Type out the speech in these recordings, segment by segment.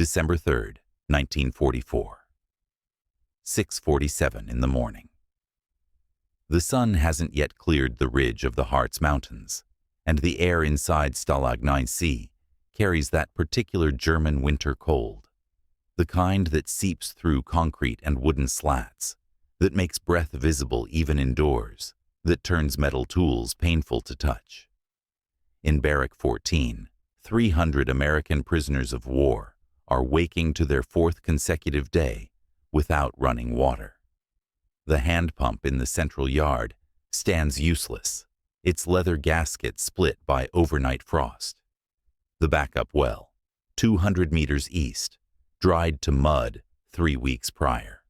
December 3rd, 1944. 6:47 in the morning. The sun hasn't yet cleared the ridge of the Harz Mountains, and the air inside Stalag IX-C carries that particular German winter cold, the kind that seeps through concrete and wooden slats, that makes breath visible even indoors, that turns metal tools painful to touch. In Barrack 14, 300 American prisoners of war are waking to their fourth consecutive day without running water. The hand pump in the central yard stands useless, its leather gasket split by overnight frost. The backup well, 200 meters east, dried to mud 3 weeks prior.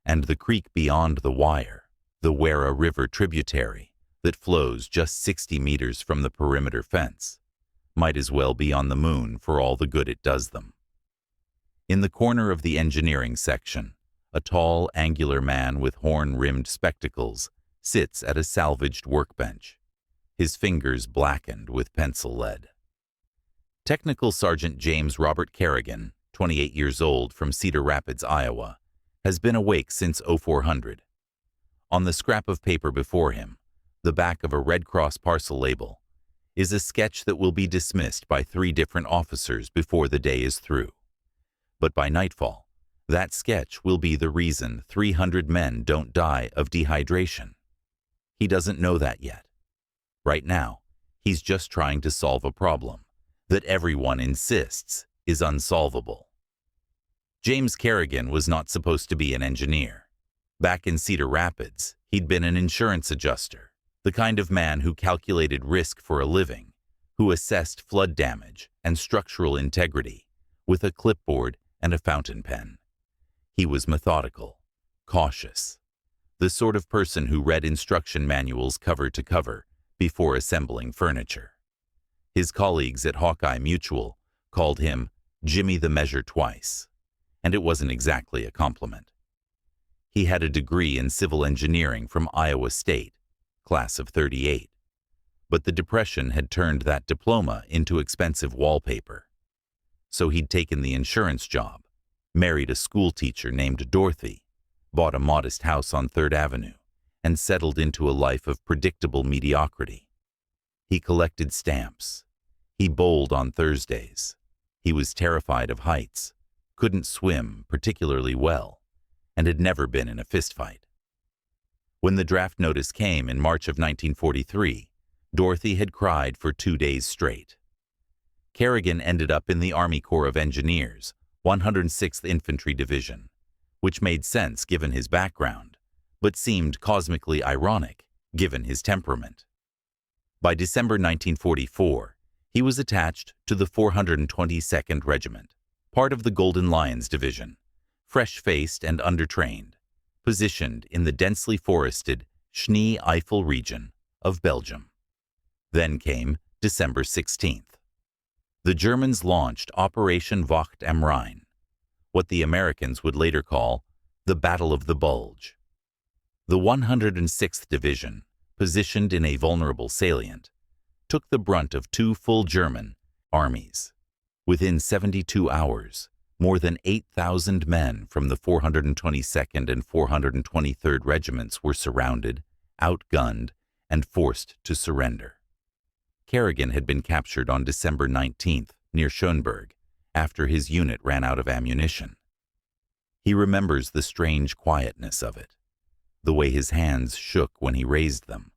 And the creek beyond the wire, the Werra River tributary that flows just 60 meters from the perimeter fence, might as well be on the moon for all the good it does them. In the corner of the engineering section, a tall, angular man with horn-rimmed spectacles sits at a salvaged workbench, his fingers blackened with pencil lead. Technical Sergeant James Robert Kerrigan, 28 years old, from Cedar Rapids, Iowa, has been awake since 0400. On the scrap of paper before him, the back of a Red Cross parcel label, is a sketch that will be dismissed by 3 different officers before the day is through. But by nightfall, that sketch will be the reason 300 men don't die of dehydration. He doesn't know that yet. Right now, he's just trying to solve a problem that everyone insists is unsolvable. James Kerrigan was not supposed to be an engineer. Back in Cedar Rapids, he'd been an insurance adjuster, the kind of man who calculated risk for a living, who assessed flood damage and structural integrity with a clipboard and a fountain pen. He was methodical, cautious, the sort of person who read instruction manuals cover to cover before assembling furniture. His colleagues at Hawkeye Mutual called him Jimmy the Measure Twice, and it wasn't exactly a compliment. He had a degree in civil engineering from Iowa State, class of '38, but the Depression had turned that diploma into expensive wallpaper. So he'd taken the insurance job, married a school teacher named Dorothy, bought a modest house on 3rd Avenue, and settled into a life of predictable mediocrity. He collected stamps. He bowled on Thursdays. He was terrified of heights, couldn't swim particularly well, and had never been in a fistfight. When the draft notice came in March of 1943, Dorothy had cried for 2 days straight. Kerrigan ended up in the Army Corps of Engineers, 106th Infantry Division, which made sense given his background, but seemed cosmically ironic given his temperament. By December 1944, he was attached to the 422nd Regiment, part of the Golden Lions Division, fresh-faced and undertrained, positioned in the densely forested Schnee-Eifel region of Belgium. Then came December 16th. The Germans launched Operation Wacht am Rhein, what the Americans would later call the Battle of the Bulge. The 106th Division, positioned in a vulnerable salient, took the brunt of 2 full German armies. Within 72 hours, more than 8,000 men from the 422nd and 423rd Regiments were surrounded, outgunned, and forced to surrender. Kerrigan had been captured on December 19th near Schönberg after his unit ran out of ammunition. He remembers the strange quietness of it, the way his hands shook when he raised them,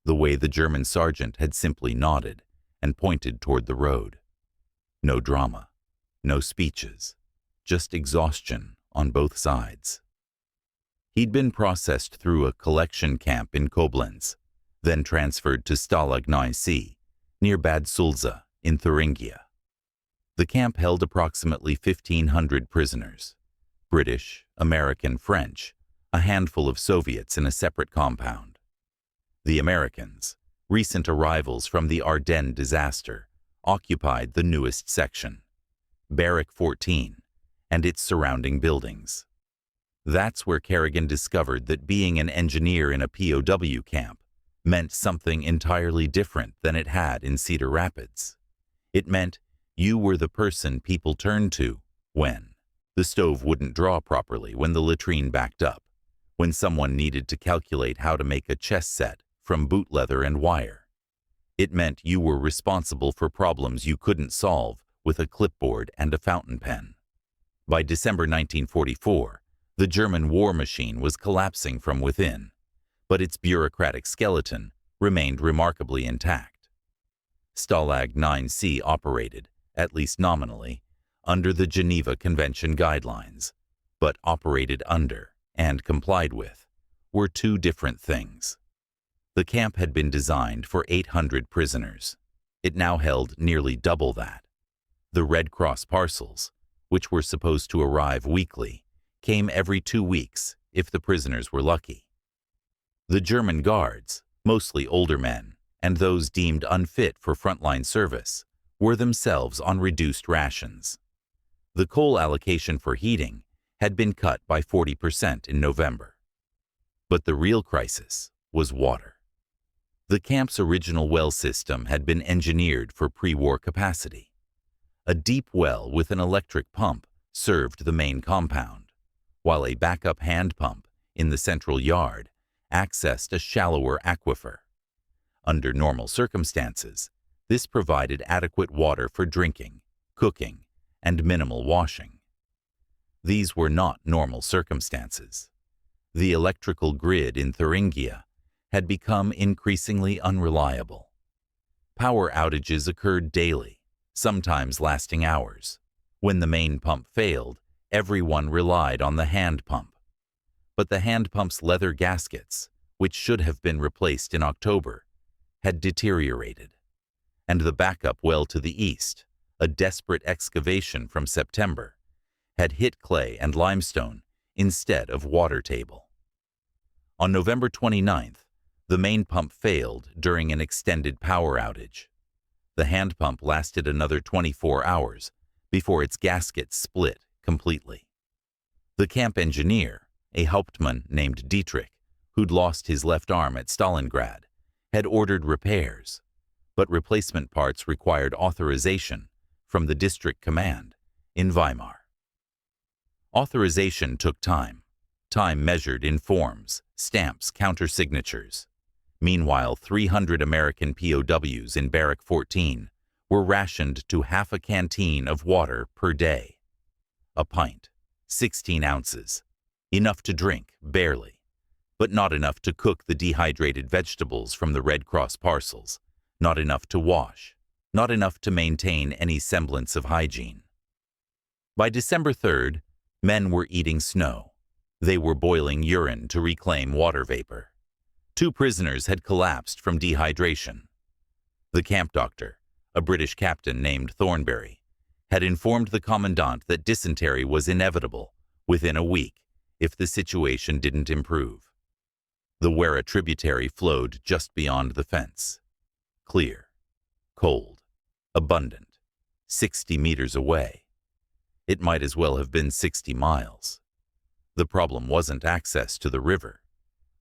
the way the German sergeant had simply nodded and pointed toward the road. No drama, no speeches, just exhaustion on both sides. He'd been processed through a collection camp in Koblenz, then transferred to Stalag IX-C, near Bad Sulza in Thuringia. The camp held approximately 1,500 prisoners, British, American, French, a handful of Soviets in a separate compound. The Americans, recent arrivals from the Ardennes disaster, occupied the newest section, Barrack 14, and its surrounding buildings. That's where Kerrigan discovered that being an engineer in a POW camp meant something entirely different than it had in Cedar Rapids. It meant you were the person people turned to When the stove wouldn't draw properly, when the latrine backed up, when someone needed to calculate how to make a chess set from boot leather and wire. It meant you were responsible for problems you couldn't solve with a clipboard and a fountain pen. By December 1944, the German war machine was collapsing from within, but its bureaucratic skeleton remained remarkably intact. Stalag IX-C operated, at least nominally, under the Geneva Convention guidelines, but operated under and complied with were two different things. The camp had been designed for 800 prisoners. It now held nearly double that. The Red Cross parcels, which were supposed to arrive weekly, came every 2 weeks if the prisoners were lucky. The German guards, mostly older men, and those deemed unfit for frontline service, were themselves on reduced rations. The coal allocation for heating had been cut by 40% in November. But the real crisis was water. The camp's original well system had been engineered for pre-war capacity. A deep well with an electric pump served the main compound, while a backup hand pump in the central yard accessed a shallower aquifer. Under normal circumstances, this provided adequate water for drinking, cooking, and minimal washing. These were not normal circumstances. The electrical grid in Thuringia had become increasingly unreliable. Power outages occurred daily, sometimes lasting hours. When the main pump failed, everyone relied on the hand pump. But the hand pump's leather gaskets, which should have been replaced in October, had deteriorated. And the backup well to the east, a desperate excavation from September, had hit clay and limestone instead of water table. On November 29th, the main pump failed during an extended power outage. The hand pump lasted another 24 hours before its gasket split completely. The camp engineer, a Hauptmann named Dietrich, who'd lost his left arm at Stalingrad, had ordered repairs, but replacement parts required authorization from the district command in Weimar. Authorization took time measured in forms, stamps, countersignatures. Meanwhile, 300 American POWs in Barrack 14 were rationed to half a canteen of water per day. A pint, 16 ounces, enough to drink, barely, but not enough to cook the dehydrated vegetables from the Red Cross parcels, not enough to wash, not enough to maintain any semblance of hygiene. By December 3rd, men were eating snow. They were boiling urine to reclaim water vapor. 2 prisoners had collapsed from dehydration. The camp doctor, a British captain named Thornberry, had informed the commandant that dysentery was inevitable within a week if the situation didn't improve. The Werra tributary flowed just beyond the fence. Clear, cold, abundant, 60 meters away. It might as well have been 60 miles. The problem wasn't access to the river.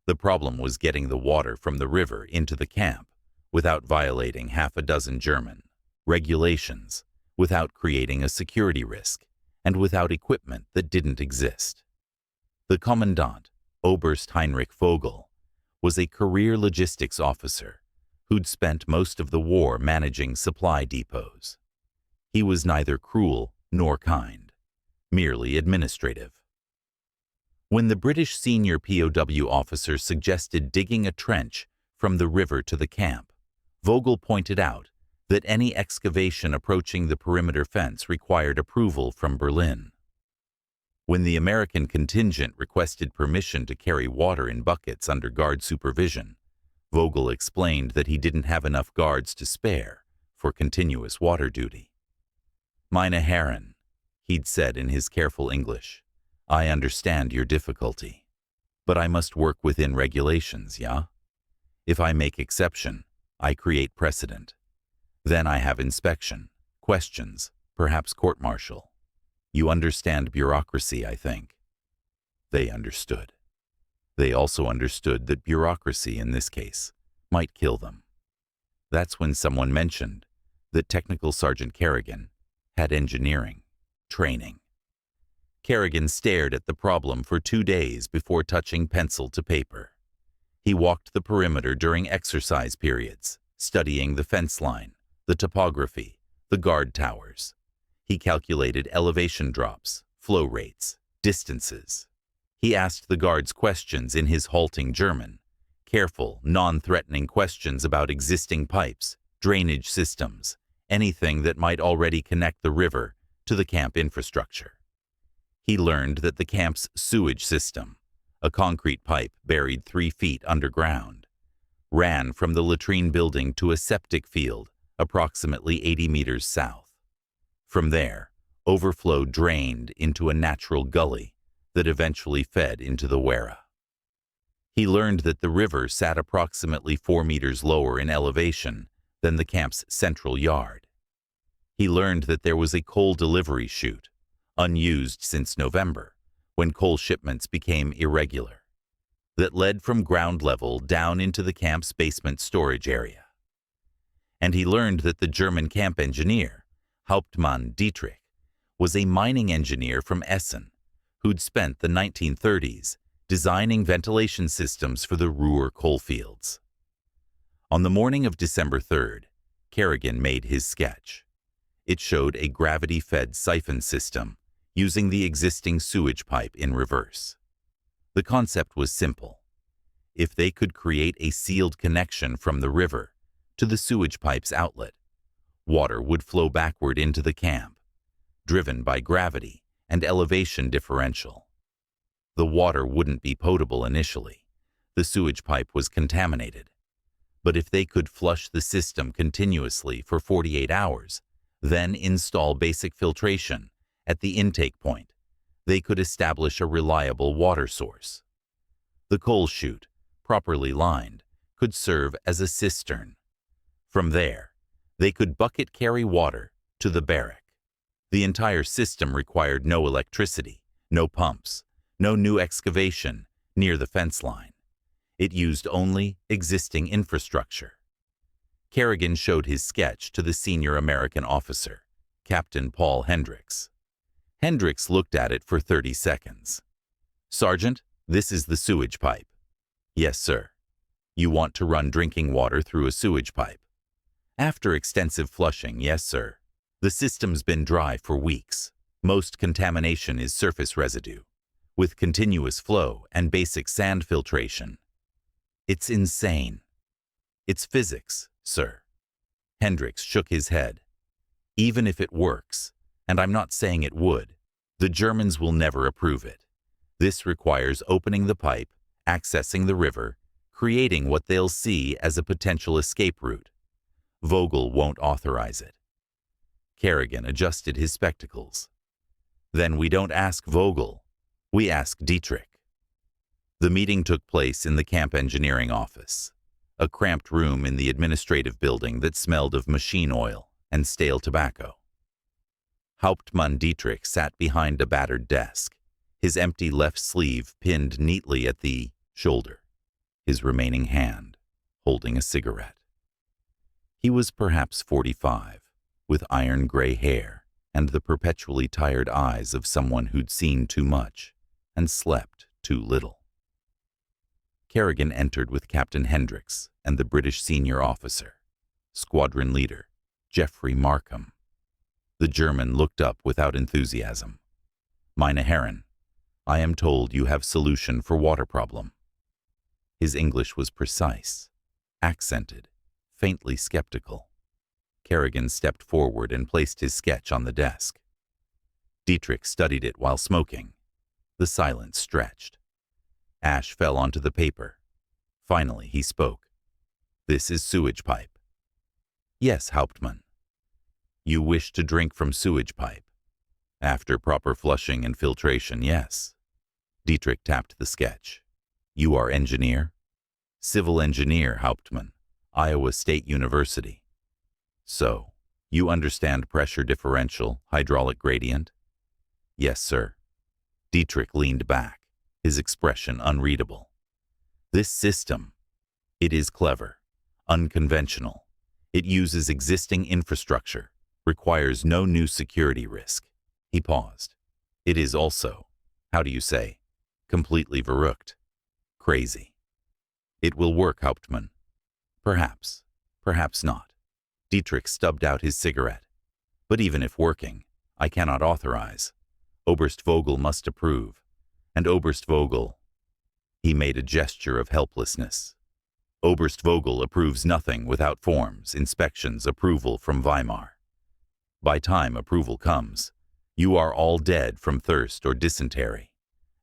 The problem was getting the water from the river into the camp without violating half a dozen German regulations, without creating a security risk, and without equipment that didn't exist. The commandant, Oberst Heinrich Vogel, was a career logistics officer who'd spent most of the war managing supply depots. He was neither cruel nor kind, merely administrative. When the British senior POW officer suggested digging a trench from the river to the camp, Vogel pointed out that any excavation approaching the perimeter fence required approval from Berlin. When the American contingent requested permission to carry water in buckets under guard supervision, Vogel explained that he didn't have enough guards to spare for continuous water duty. "Meine Herren," he'd said in his careful English, "I understand your difficulty, but I must work within regulations, yeah? If I make exception, I create precedent. Then I have inspection, questions, perhaps court-martial. You understand bureaucracy, I think." They understood. They also understood that bureaucracy, in this case, might kill them. That's when someone mentioned that Technical Sergeant Kerrigan had engineering training. Kerrigan stared at the problem for 2 days before touching pencil to paper. He walked the perimeter during exercise periods, studying the fence line, the topography, the guard towers. He calculated elevation drops, flow rates, distances. He asked the guards questions in his halting German, careful, non-threatening questions about existing pipes, drainage systems, anything that might already connect the river to the camp infrastructure. He learned that the camp's sewage system, a concrete pipe buried 3 feet underground, ran from the latrine building to a septic field approximately 80 meters south. From there, overflow drained into a natural gully that eventually fed into the Werra. He learned that the river sat approximately 4 meters lower in elevation than the camp's central yard. He learned that there was a coal delivery chute, unused since November, when coal shipments became irregular, that led from ground level down into the camp's basement storage area. And he learned that the German camp engineer, Hauptmann Dietrich, was a mining engineer from Essen who'd spent the 1930s designing ventilation systems for the Ruhr coalfields. On the morning of December 3rd, Kerrigan made his sketch. It showed a gravity-fed siphon system using the existing sewage pipe in reverse. The concept was simple. If they could create a sealed connection from the river to the sewage pipe's outlet, water would flow backward into the camp, driven by gravity and elevation differential. The water wouldn't be potable initially. The sewage pipe was contaminated. But if they could flush the system continuously for 48 hours, then install basic filtration at the intake point, they could establish a reliable water source. The coal chute, properly lined, could serve as a cistern. From there, they could bucket carry water to the Barrack. The entire system required no electricity, no pumps, no new excavation near the fence line. It used only existing infrastructure. Kerrigan showed his sketch to the senior American officer, Captain Paul Hendricks. Hendricks looked at it for 30 seconds. "Sergeant, this is the sewage pipe." "Yes, sir." "You want to run drinking water through a sewage pipe?" "After extensive flushing, yes, sir. The system's been dry for weeks. Most contamination is surface residue, with continuous flow and basic sand filtration." "It's insane." "It's physics, sir." Hendricks shook his head. "Even if it works, and I'm not saying it would, the Germans will never approve it. This requires opening the pipe, accessing the river, creating what they'll see as a potential escape route. Vogel won't authorize it." Kerrigan adjusted his spectacles. "Then we don't ask Vogel, we ask Dietrich." The meeting took place in the camp engineering office, a cramped room in the administrative building that smelled of machine oil and stale tobacco. Hauptmann Dietrich sat behind a battered desk, his empty left sleeve pinned neatly at the shoulder, his remaining hand holding a cigarette. He was perhaps 45, with iron-gray hair and the perpetually tired eyes of someone who'd seen too much and slept too little. Kerrigan entered with Captain Hendricks and the British senior officer, squadron leader, Geoffrey Markham. The German looked up without enthusiasm. "Meine Herren, I am told you have solution for water problem." His English was precise, accented, faintly skeptical. Kerrigan stepped forward and placed his sketch on the desk. Dietrich studied it while smoking. The silence stretched. Ash fell onto the paper. Finally, he spoke. "This is sewage pipe." "Yes, Hauptmann." "You wish to drink from sewage pipe. After proper flushing and filtration, yes." Dietrich tapped the sketch. "You are engineer?" "Civil engineer, Hauptmann, Iowa State University." "So, you understand pressure differential, hydraulic gradient?" "Yes, sir." Dietrich leaned back, his expression unreadable. "This system, it is clever, unconventional. It uses existing infrastructure, requires no new security risk." He paused. It is also, how do you say, completely verrückt. Crazy. It will work, Hauptmann. Perhaps. Perhaps not. Dietrich stubbed out his cigarette. But even if working, I cannot authorize. Oberst Vogel must approve. And Oberst Vogel... He made a gesture of helplessness. Oberst Vogel approves nothing without forms, inspections, approval from Weimar. By time approval comes, you are all dead from thirst or dysentery,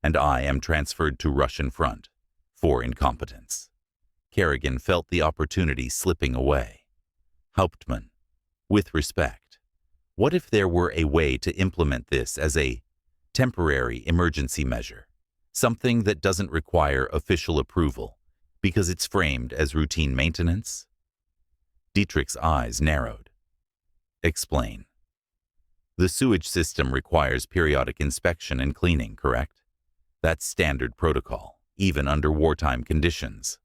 and I am transferred to Russian front for incompetence. Kerrigan felt the opportunity slipping away. Hauptmann, with respect, what if there were a way to implement this as a temporary emergency measure, something that doesn't require official approval because it's framed as routine maintenance? Dietrich's eyes narrowed. Explain. The sewage system requires periodic inspection and cleaning, correct? That's standard protocol, even under wartime conditions.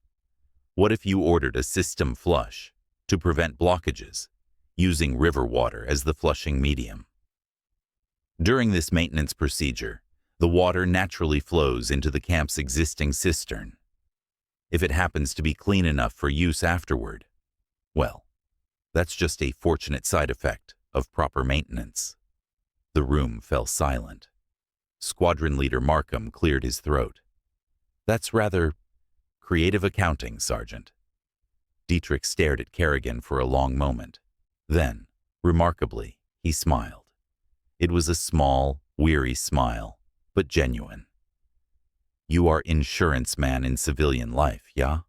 What if you ordered a system flush to prevent blockages, using river water as the flushing medium? During this maintenance procedure, the water naturally flows into the camp's existing cistern. If it happens to be clean enough for use afterward, well, that's just a fortunate side effect of proper maintenance. The room fell silent. Squadron Leader Markham cleared his throat. That's rather creative accounting, Sergeant. Dietrich stared at Kerrigan for a long moment. Then, remarkably, he smiled. It was a small, weary smile, but genuine. You are insurance man in civilian life, yeah?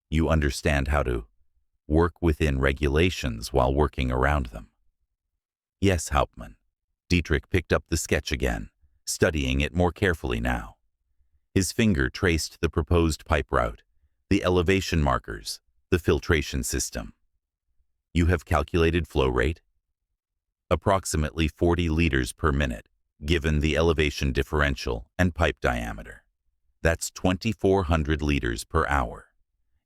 You understand how to work within regulations while working around them. Yes, Hauptmann. Dietrich picked up the sketch again, studying it more carefully now. His finger traced the proposed pipe route, the elevation markers, the filtration system. You have calculated flow rate? Approximately 40 liters per minute, given the elevation differential and pipe diameter. That's 2,400 liters per hour,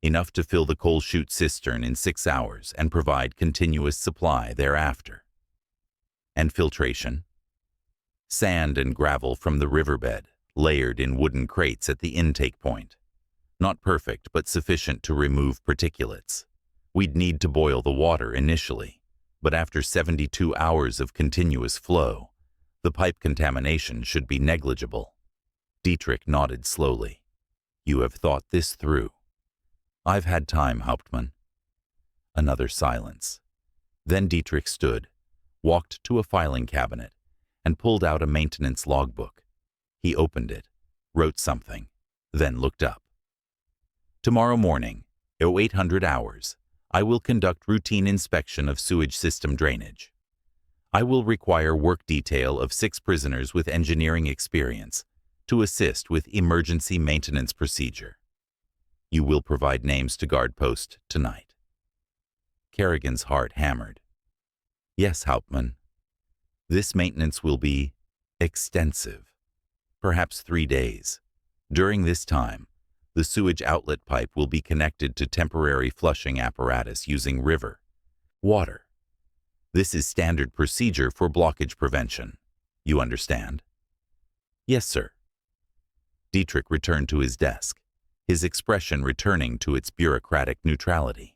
enough to fill the coal chute cistern in 6 hours and provide continuous supply thereafter. And filtration? Sand and gravel from the riverbed, layered in wooden crates at the intake point. Not perfect, but sufficient to remove particulates. We'd need to boil the water initially, but after 72 hours of continuous flow, the pipe contamination should be negligible. Dietrich nodded slowly. You have thought this through. I've had time, Hauptmann. Another silence. Then Dietrich stood, walked to a filing cabinet, and pulled out a maintenance logbook. He opened it, wrote something, then looked up. Tomorrow morning, at 800 hours, I will conduct routine inspection of sewage system drainage. I will require work detail of 6 prisoners with engineering experience to assist with emergency maintenance procedure. You will provide names to guard post tonight. Kerrigan's heart hammered. Yes, Hauptmann. This maintenance will be extensive, perhaps 3 days. During this time, the sewage outlet pipe will be connected to temporary flushing apparatus using river water. This is standard procedure for blockage prevention. You understand? Yes, sir. Dietrich returned to his desk, his expression returning to its bureaucratic neutrality.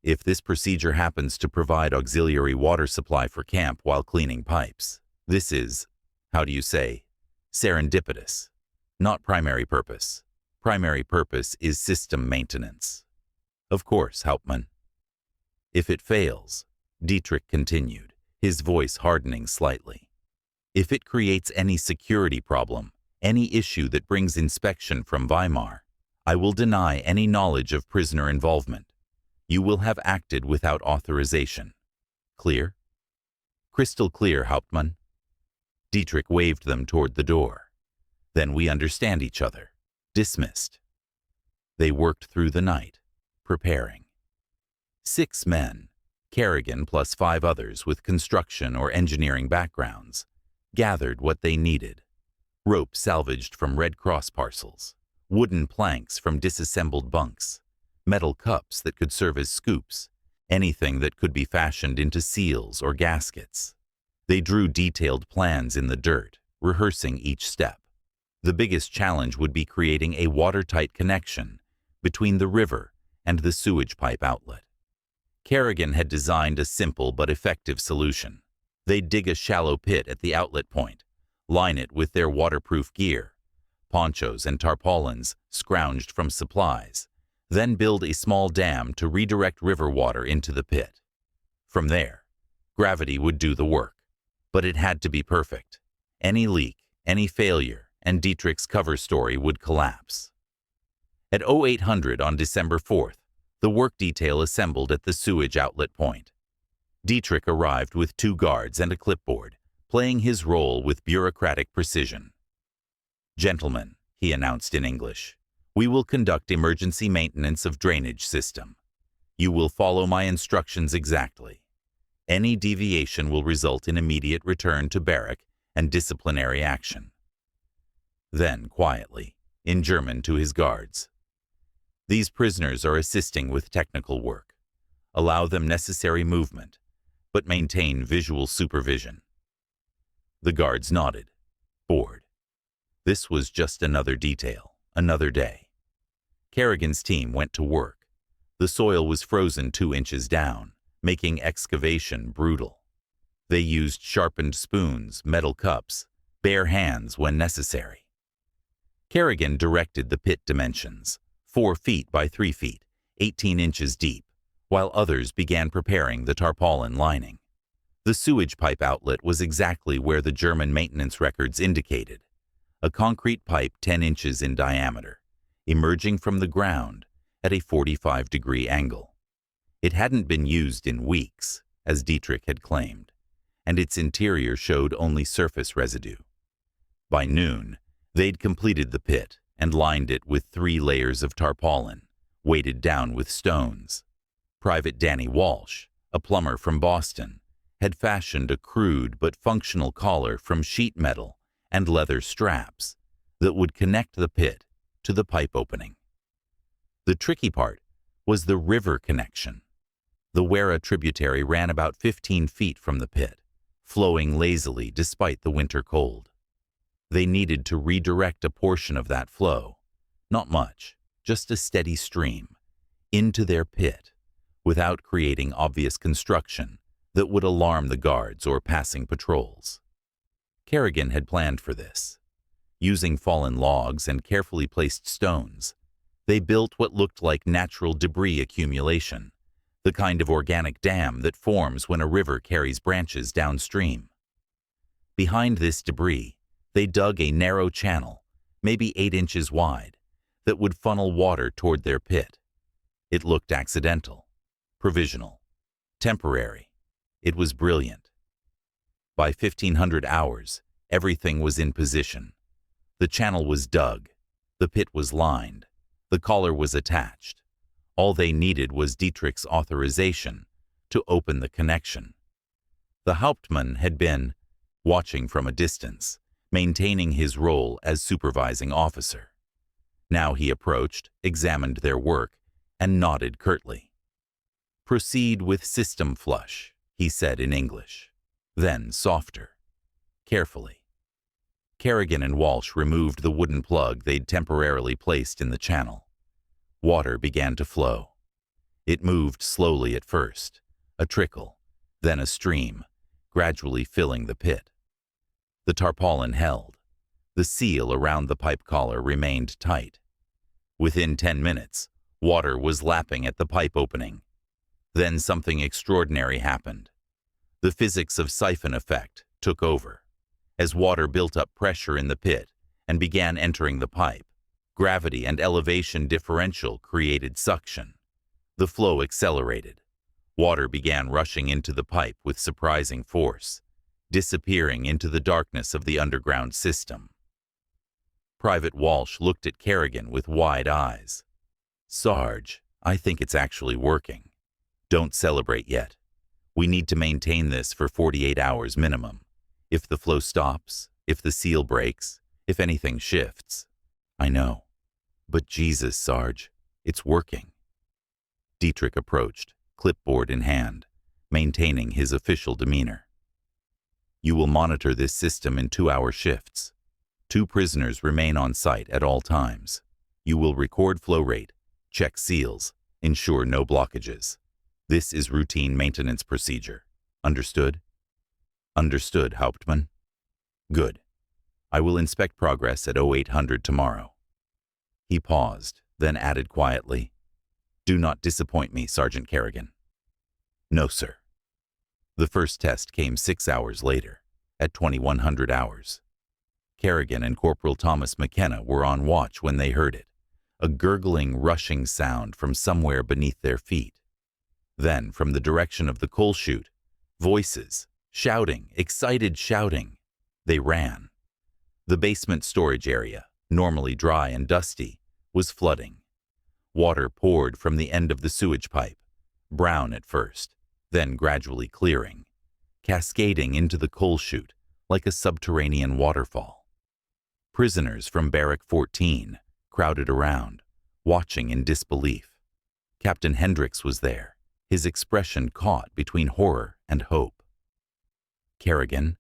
If this procedure happens to provide auxiliary water supply for camp while cleaning pipes, this is, how do you say, serendipitous, not primary purpose. Primary purpose is system maintenance. Of course, Hauptmann. If it fails, Dietrich continued, his voice hardening slightly. If it creates any security problem, any issue that brings inspection from Weimar, I will deny any knowledge of prisoner involvement. You will have acted without authorization. Clear? Crystal clear, Hauptmann. Dietrich waved them toward the door. Then we understand each other. Dismissed. They worked through the night, preparing. 6 men, Kerrigan plus 5 others with construction or engineering backgrounds, gathered what they needed. Rope salvaged from Red Cross parcels, wooden planks from disassembled bunks, metal cups that could serve as scoops, anything that could be fashioned into seals or gaskets. They drew detailed plans in the dirt, rehearsing each step. The biggest challenge would be creating a watertight connection between the river and the sewage pipe outlet. Kerrigan had designed a simple but effective solution. They'd dig a shallow pit at the outlet point, line it with their waterproof gear, ponchos and tarpaulins scrounged from supplies, then build a small dam to redirect river water into the pit. From there, gravity would do the work, but it had to be perfect. Any leak, any failure, and Dietrich's cover story would collapse. At 0800 on December 4th, the work detail assembled at the sewage outlet point. Dietrich arrived with 2 guards and a clipboard, playing his role with bureaucratic precision. "Gentlemen," he announced in English, "we will conduct emergency maintenance of drainage system. You will follow my instructions exactly. Any deviation will result in immediate return to Barrack and disciplinary action." Then, quietly, in German to his guards, "These prisoners are assisting with technical work. Allow them necessary movement, but maintain visual supervision." The guards nodded, bored. This was just another detail, another day. Kerrigan's team went to work. The soil was frozen 2 inches down, making excavation brutal. They used sharpened spoons, metal cups, bare hands when necessary. Kerrigan directed the pit dimensions, 4 feet by 3 feet, 18 inches deep, while others began preparing the tarpaulin lining. The sewage pipe outlet was exactly where the German maintenance records indicated, a concrete pipe 10 inches in diameter, emerging from the ground at a 45-degree angle. It hadn't been used in weeks, as Dietrich had claimed, and its interior showed only surface residue. By noon, they'd completed the pit and lined it with 3 layers of tarpaulin, weighted down with stones. Private Danny Walsh, a plumber from Boston, had fashioned a crude but functional collar from sheet metal and leather straps that would connect the pit to the pipe opening. The tricky part was the river connection. The Werra tributary ran about 15 feet from the pit, flowing lazily despite the winter cold. They needed to redirect a portion of that flow, not much, just a steady stream, into their pit, without creating obvious construction that would alarm the guards or passing patrols. Kerrigan had planned for this. Using fallen logs and carefully placed stones, they built what looked like natural debris accumulation, the kind of organic dam that forms when a river carries branches downstream. Behind this debris, they dug a narrow channel, maybe 8 inches wide, that would funnel water toward their pit. It looked accidental, provisional, temporary. It was brilliant. By 1500 hours, everything was in position. The channel was dug, the pit was lined, the collar was attached. All they needed was Dietrich's authorization to open the connection. The Hauptmann had been watching from a distance, maintaining his role as supervising officer. Now he approached, examined their work, and nodded curtly. "Proceed with system flush," he said in English. Then softer, carefully. Kerrigan and Walsh removed the wooden plug they'd temporarily placed in the channel. Water began to flow. It moved slowly at first, a trickle, then a stream, gradually filling the pit. The tarpaulin held. The seal around the pipe collar remained tight. Within 10 minutes, water was lapping at the pipe opening. Then something extraordinary happened. The physics of siphon effect took over. As water built up pressure in the pit and began entering the pipe, gravity and elevation differential created suction. The flow accelerated. Water began rushing into the pipe with surprising force, disappearing into the darkness of the underground system. Private Walsh looked at Kerrigan with wide eyes. "Sarge, I think it's actually working. Don't celebrate yet. We need to maintain this for 48 hours minimum. If the flow stops, if the seal breaks, if anything shifts." "I know. But Jesus, Sarge, it's working." Dietrich approached, clipboard in hand, maintaining his official demeanor. You will monitor this system in 2-hour shifts. 2 prisoners remain on site at all times. You will record flow rate, check seals, ensure no blockages. This is routine maintenance procedure. Understood? Understood, Hauptmann. Good. I will inspect progress at 0800 tomorrow. He paused, then added quietly, "Do not disappoint me, Sergeant Kerrigan." "No, sir." The first test came 6 hours later, at 2100 hours. Kerrigan and Corporal Thomas McKenna were on watch when they heard it, a gurgling, rushing sound from somewhere beneath their feet. Then, from the direction of the coal chute, voices, shouting, excited shouting. They ran. The basement storage area, normally dry and dusty, was flooding. Water poured from the end of the sewage pipe, brown at first, then gradually clearing, cascading into the coal chute like a subterranean waterfall. Prisoners from Barrack 14 crowded around, watching in disbelief. Captain Hendricks was there, his expression caught between horror and hope. "Kerrigan,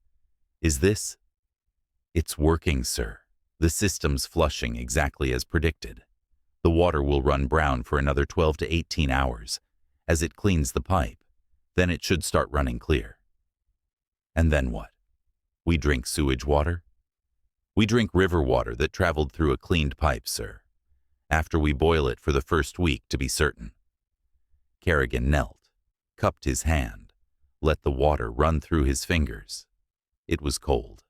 is this?" "It's working, sir. The system's flushing exactly as predicted. The water will run brown for another 12 to 18 hours as it cleans the pipe. Then it should start running clear." "And then what? We drink sewage water?" "We drink river water that traveled through a cleaned pipe, sir, after we boil it for the first week to be certain." Kerrigan knelt, cupped his hand, let the water run through his fingers. It was cold.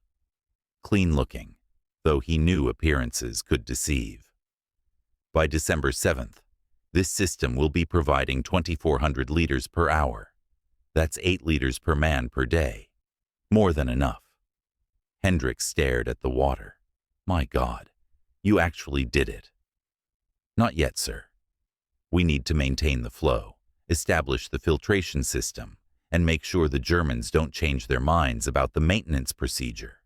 Clean-looking, though he knew appearances could deceive. By December 7th, this system will be providing 2,400 liters per hour. That's 8 liters per man per day. More than enough. Hendricks stared at the water. "My God, you actually did it." "Not yet, sir. We need to maintain the flow, establish the filtration system, and make sure the Germans don't change their minds about the maintenance procedure."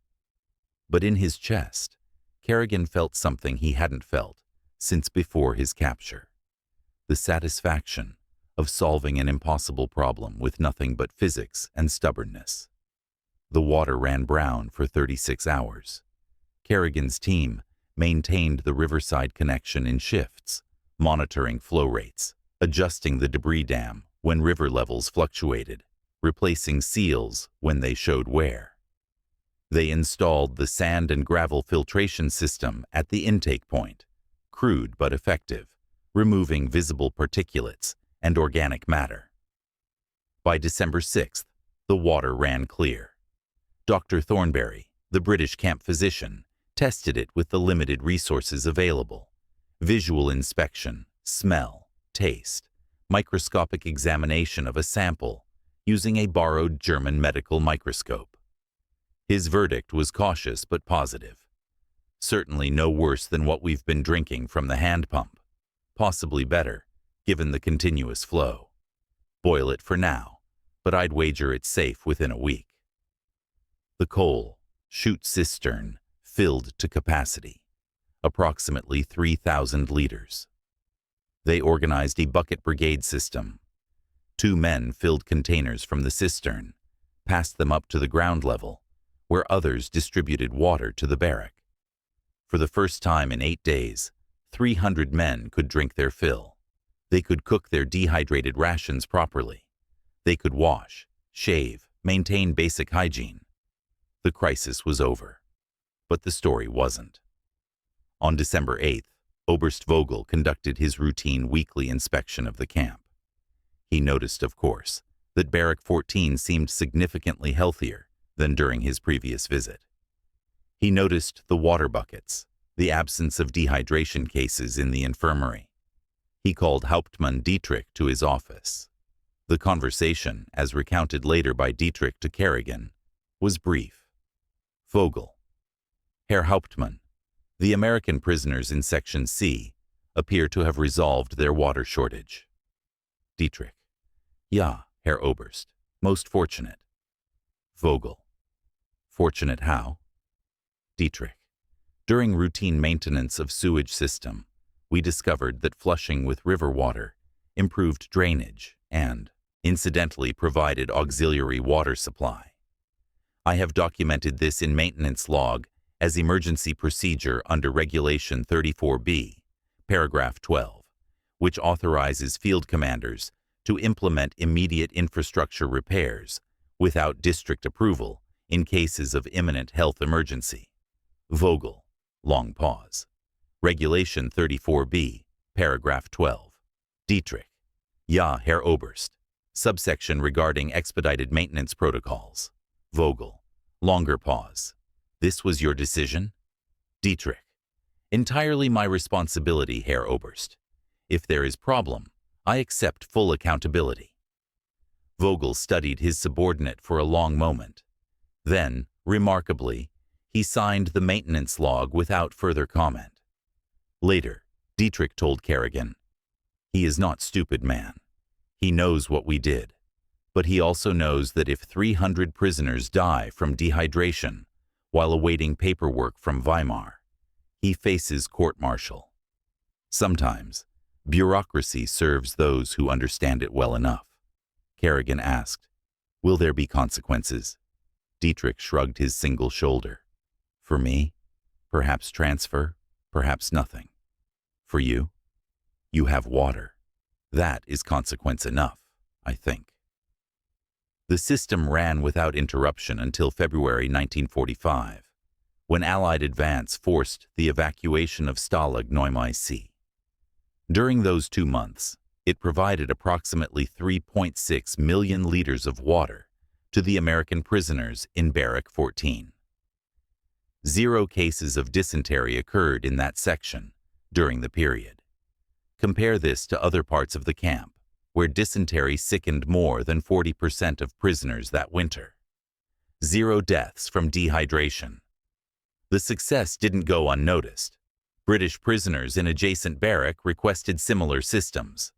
But in his chest, Kerrigan felt something he hadn't felt since before his capture. The satisfaction of solving an impossible problem with nothing but physics and stubbornness. The water ran brown for 36 hours. Kerrigan's team maintained the riverside connection in shifts, monitoring flow rates, adjusting the debris dam when river levels fluctuated, replacing seals when they showed wear. They installed the sand and gravel filtration system at the intake point, crude but effective, removing visible particulates and organic matter. By December 6th, the water ran clear. Dr. Thornberry, the British camp physician, tested it with the limited resources available: visual inspection, smell, taste, microscopic examination of a sample using a borrowed German medical microscope. His verdict was cautious but positive. Certainly no worse than what we've been drinking from the hand pump. Possibly better, given the continuous flow. Boil it for now, but I'd wager it's safe within a week. The coal chute cistern filled to capacity, approximately 3,000 liters. They organized a bucket brigade system. 2 men filled containers from the cistern, passed them up to the ground level, where others distributed water to the barrack. For the first time in 8 days, 300 men could drink their fill. They could cook their dehydrated rations properly. They could wash, shave, maintain basic hygiene. The crisis was over. But the story wasn't. On December 8th, Oberst Vogel conducted his routine weekly inspection of the camp. He noticed, of course, that Barrack 14 seemed significantly healthier than during his previous visit. He noticed the water buckets, the absence of dehydration cases in the infirmary. He called Hauptmann Dietrich to his office. The conversation, as recounted later by Dietrich to Kerrigan, was brief. Vogel: "Herr Hauptmann, the American prisoners in Section C appear to have resolved their water shortage." Dietrich: "Ja, Herr Oberst, most fortunate." Vogel: "Fortunate how?" Dietrich: "During routine maintenance of sewage system, we discovered that flushing with river water improved drainage and, incidentally, provided auxiliary water supply. I have documented this in maintenance log as emergency procedure under Regulation 34B, paragraph 12, which authorizes field commanders to implement immediate infrastructure repairs without district approval in cases of imminent health emergency. Vogel, long pause. Regulation 34B, paragraph 12. Dietrich, Ja, Herr Oberst. Subsection regarding expedited maintenance protocols. Vogel, longer pause. This was your decision? Dietrich, entirely my responsibility, Herr Oberst. If there is problem, I accept full accountability. Vogel studied his subordinate for a long moment. Then, remarkably, he signed the maintenance log without further comment. Later, Dietrich told Kerrigan, "He is not stupid, man. He knows what we did. But he also knows that if 300 prisoners die from dehydration while awaiting paperwork from Weimar, he faces court-martial. Sometimes, bureaucracy serves those who understand it well enough." Kerrigan asked, "Will there be consequences?" Dietrich shrugged his single shoulder. "For me, perhaps transfer, perhaps nothing. For you, you have water. That is consequence enough, I think." The system ran without interruption until February 1945, when Allied advance forced the evacuation of Stalag IX-C. During those 2 months, it provided approximately 3.6 million liters of water to the American prisoners in Barrack 14. 0 cases of dysentery occurred in that section during the period. Compare this to other parts of the camp, where dysentery sickened more than 40% of prisoners that winter. 0 deaths from dehydration. The success didn't go unnoticed. British prisoners in adjacent Barrack requested similar systems.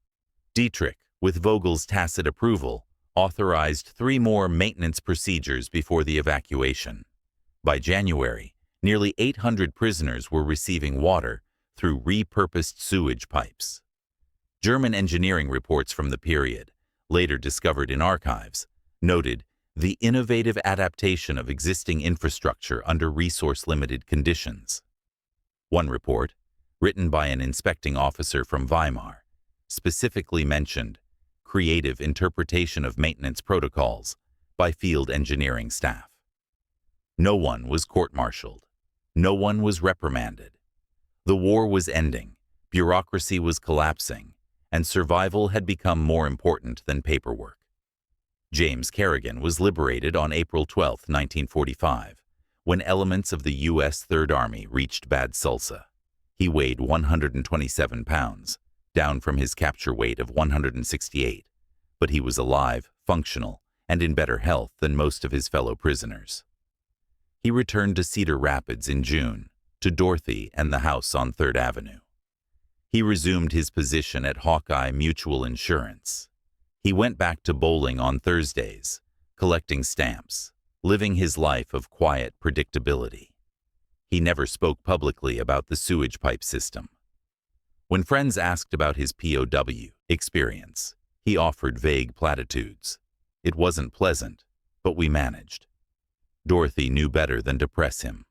Dietrich, with Vogel's tacit approval, authorized 3 more maintenance procedures before the evacuation. By January, nearly 800 prisoners were receiving water through repurposed sewage pipes. German engineering reports from the period, later discovered in archives, noted the innovative adaptation of existing infrastructure under resource-limited conditions. One report, written by an inspecting officer from Weimar, specifically mentioned creative interpretation of maintenance protocols by field engineering staff. No one was court-martialed. No one was reprimanded. The war was ending, bureaucracy was collapsing, and survival had become more important than paperwork. James Kerrigan was liberated on April 12, 1945, when elements of the U.S. Third Army reached Bad Sulza. He weighed 127 pounds, down from his capture weight of 168, but he was alive, functional, and in better health than most of his fellow prisoners. He returned to Cedar Rapids in June, to Dorothy and the house on 3rd Avenue. He resumed his position at Hawkeye Mutual Insurance. He went back to bowling on Thursdays, collecting stamps, living his life of quiet predictability. He never spoke publicly about the sewage pipe system. When friends asked about his POW experience, he offered vague platitudes. It wasn't pleasant, but we managed. Dorothy knew better than to press him.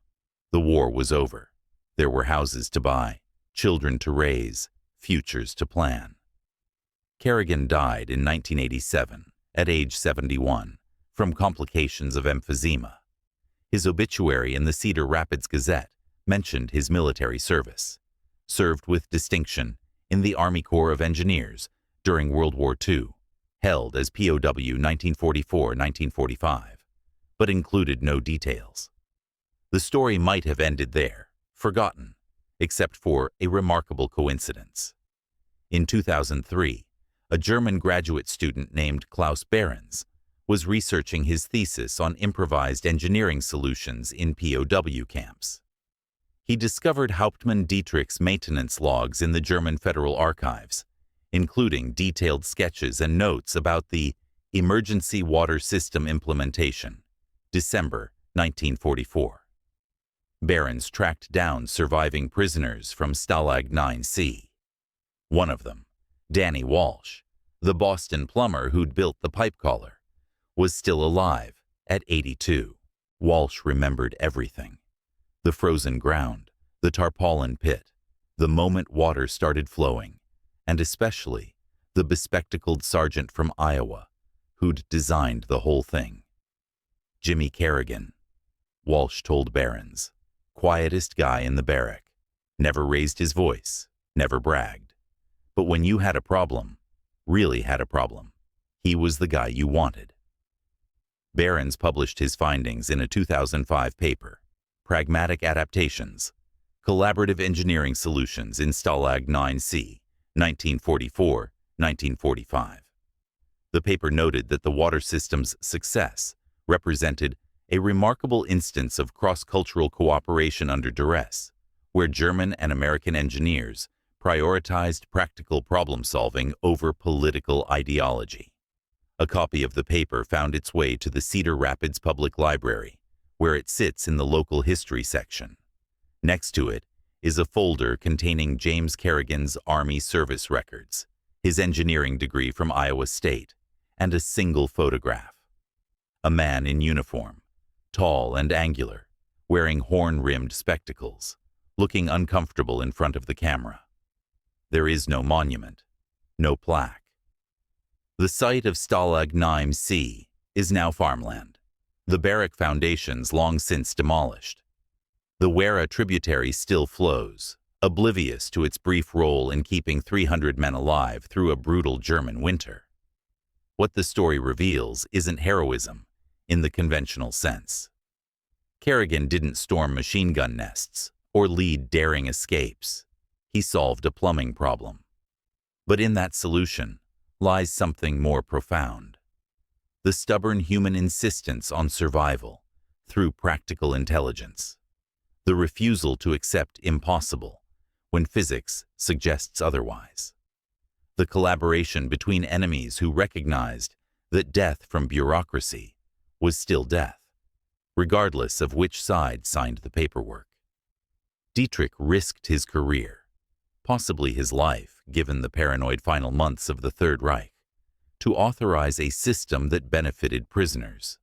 The war was over. There were houses to buy, children to raise, futures to plan. Kerrigan died in 1987, at age 71, from complications of emphysema. His obituary in the Cedar Rapids Gazette mentioned his military service. Served with distinction in the Army Corps of Engineers during World War II, held as POW 1944-1945, but included no details. The story might have ended there, forgotten, except for a remarkable coincidence. In 2003, a German graduate student named Klaus Behrens was researching his thesis on improvised engineering solutions in POW camps. He discovered Hauptmann Dietrich's maintenance logs in the German Federal Archives, including detailed sketches and notes about the Emergency Water System Implementation, December 1944. Behrens tracked down surviving prisoners from Stalag IX-C. One of them, Danny Walsh, the Boston plumber who'd built the pipe collar, was still alive at 82. Walsh remembered everything. The frozen ground, the tarpaulin pit, the moment water started flowing, and especially the bespectacled sergeant from Iowa who'd designed the whole thing. Jimmy Kerrigan, Walsh told Barons, quietest guy in the barrack, never raised his voice, never bragged. But when you had a problem, really had a problem, he was the guy you wanted. Barons published his findings in a 2005 paper, Pragmatic Adaptations, Collaborative Engineering Solutions in Stalag IX-C, 1944-1945. The paper noted that the water system's success represented a remarkable instance of cross-cultural cooperation under duress, where German and American engineers prioritized practical problem-solving over political ideology. A copy of the paper found its way to the Cedar Rapids Public Library, where it sits in the local history section. Next to it is a folder containing James Kerrigan's Army service records, his engineering degree from Iowa State, and a single photograph. A man in uniform, tall and angular, wearing horn-rimmed spectacles, looking uncomfortable in front of the camera. There is no monument, no plaque. The site of Stalag IX-C is now farmland, the Barrack foundations long since demolished. The Werra tributary still flows, oblivious to its brief role in keeping 300 men alive through a brutal German winter. What the story reveals isn't heroism in the conventional sense. Kerrigan didn't storm machine gun nests or lead daring escapes. He solved a plumbing problem. But in that solution lies something more profound: the stubborn human insistence on survival through practical intelligence, the refusal to accept impossible when physics suggests otherwise, the collaboration between enemies who recognized that death from bureaucracy was still death, regardless of which side signed the paperwork. Dietrich risked his career, possibly his life, given the paranoid final months of the Third Reich, to authorize a system that benefited prisoners.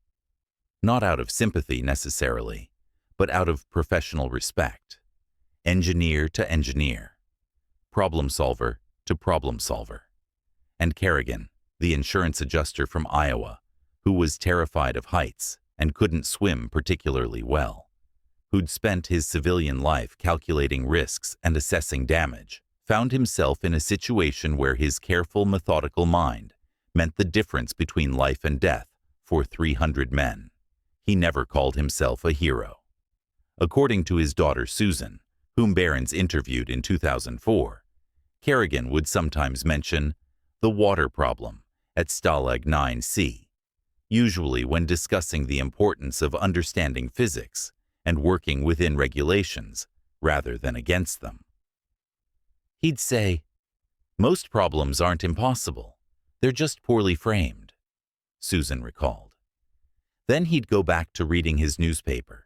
Not out of sympathy necessarily, but out of professional respect. Engineer to engineer, problem solver to problem solver. And Kerrigan, the insurance adjuster from Iowa, who was terrified of heights and couldn't swim particularly well, who'd spent his civilian life calculating risks and assessing damage, found himself in a situation where his careful, methodical mind meant the difference between life and death for 300 men. He never called himself a hero. According to his daughter Susan, whom Barons interviewed in 2004, Kerrigan would sometimes mention the water problem at Stalag IX-C, usually when discussing the importance of understanding physics and working within regulations rather than against them. He'd say, "Most problems aren't impossible, they're just poorly framed," Susan recalled. Then he'd go back to reading his newspaper,